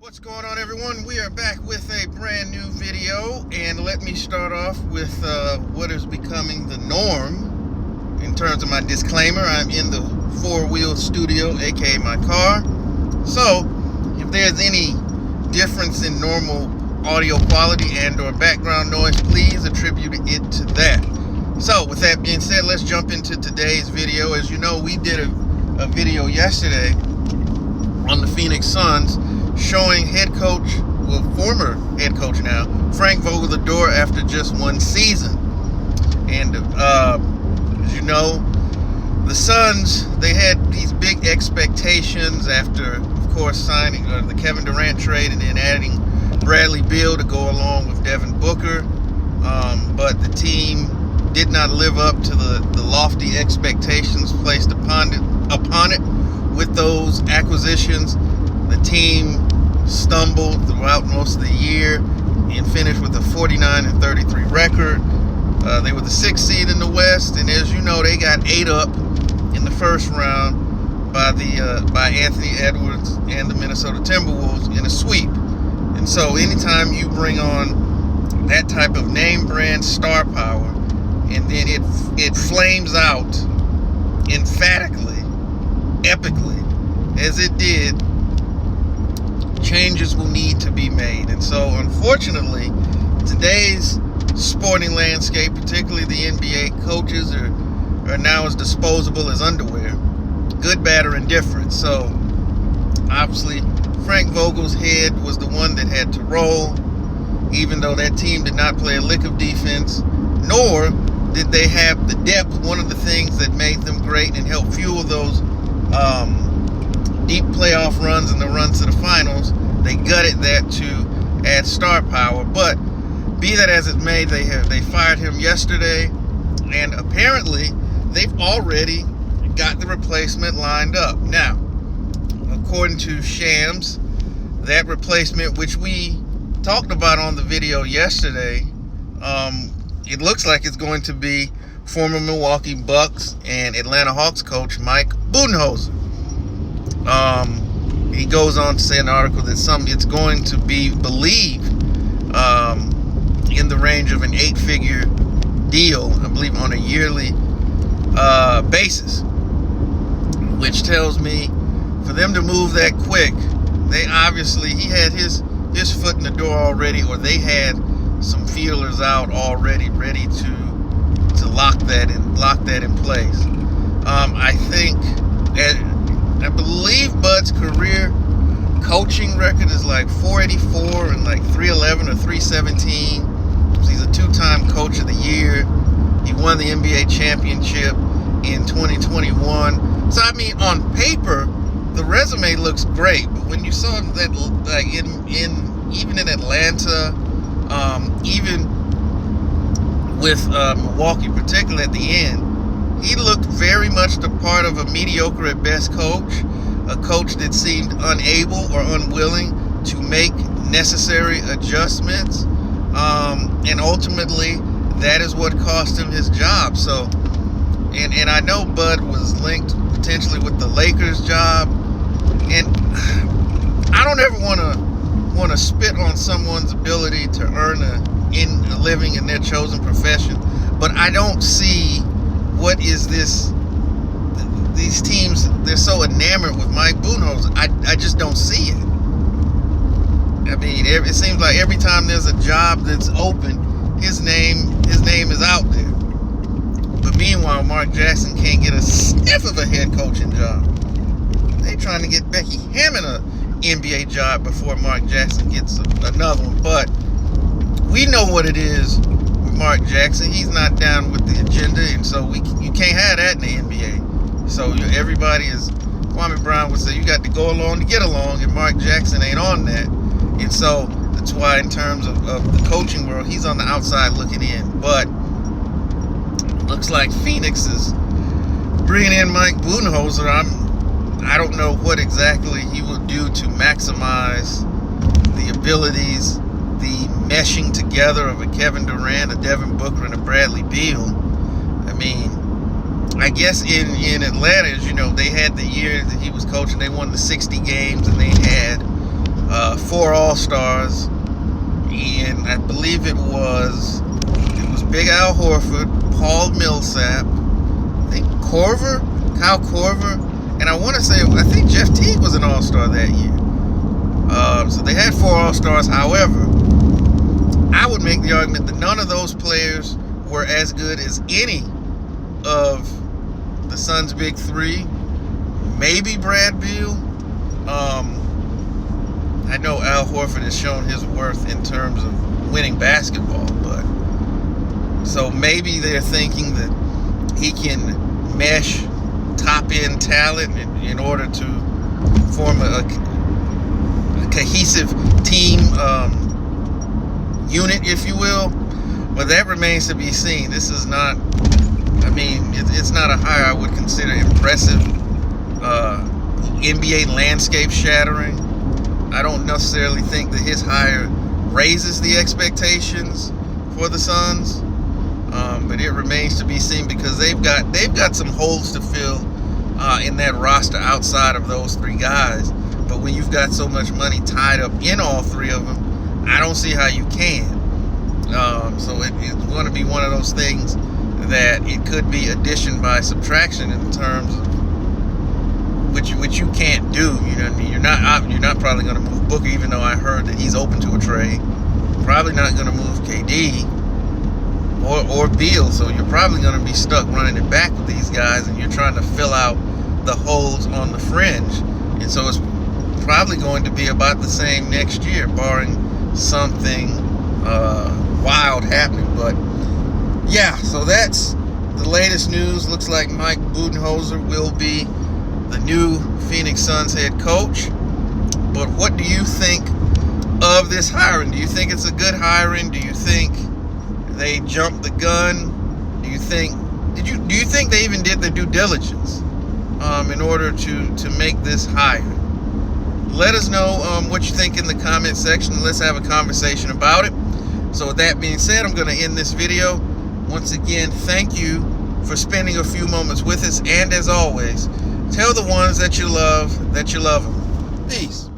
What's going on, everyone? We are back with a brand new video, and let me start off with what is becoming the norm in terms of my disclaimer. I'm in the four-wheel studio, aka my car. So if there's any difference in normal audio quality and or background noise, please attribute it to that. So with that being said, let's jump into today's video. As you know, we did a video yesterday on the Phoenix Suns showing former head coach now, Frank Vogel, the door after just one season. And as you know, the Suns, they had these big expectations after, of course, signing the Kevin Durant trade and then adding Bradley Beal to go along with Devin Booker. But the team did not live up to the lofty expectations placed upon it with those acquisitions. The team stumbled throughout most of the year and finished with a 49-33 record. They were the 6th seed in the West, and as you know, they got ate up in the first round by Anthony Edwards and the Minnesota Timberwolves in a sweep. And so anytime you bring on that type of name brand star power and then it flames out emphatically, epically, as it did, changes will need to be made. And so unfortunately, today's sporting landscape, particularly the NBA, coaches are now as disposable as underwear, good, bad, or indifferent. So obviously Frank Vogel's head was the one that had to roll, even though that team did not play a lick of defense, nor did they have the depth. One of the things that made them great and helped fuel those deep playoff runs and the runs to the finals, they gutted that to add star power. But be that as it may, they fired him yesterday, and apparently they've already got the replacement lined up. Now, according to Shams, that replacement, which we talked about on the video yesterday, it looks like it's going to be former Milwaukee Bucks and Atlanta Hawks coach Mike Budenholzer. He goes on to say in the article that it's going to be believed in the range of an 8-figure deal, I believe, on a yearly basis, which tells me for them to move that quick, he had his foot in the door already, or they had some feelers out already, ready to lock that in place. I believe Bud's career coaching record is like 484 and like 311 or 317. He's a 2-time coach of the year. He won the NBA championship in 2021. So I mean, on paper, the resume looks great, but when you saw him that, like, even in Atlanta, even with Milwaukee, particularly at the end, he looked very much the part of a mediocre at best coach, a coach that seemed unable or unwilling to make necessary adjustments, and ultimately that is what cost him his job. So, and I know Bud was linked potentially with the Lakers job, and I don't ever want to spit on someone's ability to earn a living in their chosen profession, but I don't see what is this. These teams, they're so enamored with Mike Budenholzer. I just don't see it. I mean, it seems like every time there's a job that's open, his name is out there. But meanwhile, Mark Jackson can't get a sniff of a head coaching job. They trying to get Becky Hammond an NBA job before Mark Jackson gets another one. But we know what it is with Mark Jackson. He's not down with the agenda, and so you can't have that in the NBA. So everybody, is Kwame Brown would say, you got to go along to get along, and Mark Jackson ain't on that. And so that's why, in terms of the coaching world, he's on the outside looking in. But looks like Phoenix is bringing in Mike Budenholzer. I don't know what exactly he will do to maximize the abilities, the meshing together of a Kevin Durant, a Devin Booker, and a Bradley Beal. I mean, I guess in Atlanta, as you know, they had the year that he was coaching, they won the 60 games, and they had 4 All-Stars, and I believe it was Big Al Horford, Paul Millsap, I think Kyle Korver, and I think Jeff Teague was an All-Star that year. So they had 4 All-Stars. However, I would make the argument that none of those players were as good as any of the Suns' big 3. Maybe Brad Beal. I know Al Horford has shown his worth in terms of winning basketball, but so maybe they're thinking that he can mesh top-end talent in order to form a cohesive team unit, if you will. But that remains to be seen. This is not, it's not a hire I would consider impressive, NBA landscape shattering. I don't necessarily think that his hire raises the expectations for the Suns, but it remains to be seen because they've got some holes to fill in that roster outside of those 3 guys. But when you've got so much money tied up in all 3 of them, I don't see how you can. So it's going to be one of those things that it could be addition by subtraction in terms of which you can't do. You know what I mean? You're not probably going to move Booker, even though I heard that he's open to a trade. Probably not going to move KD or Beal. So you're probably going to be stuck running it back with these guys, and you're trying to fill out the holes on the fringe. And so it's probably going to be about the same next year, barring something wild happening. But yeah, so that's the latest news. Looks like Mike Budenholzer will be the new Phoenix Suns head coach. But what do you think of this hiring? Do you think it's a good hiring? Do you think they jumped the gun? Do you think they even did their due diligence in order to make this hire? Let us know what you think in the comment section. Let's have a conversation about it. So with that being said, I'm going to end this video. Once again, thank you for spending a few moments with us. And as always, tell the ones that you love them. Peace.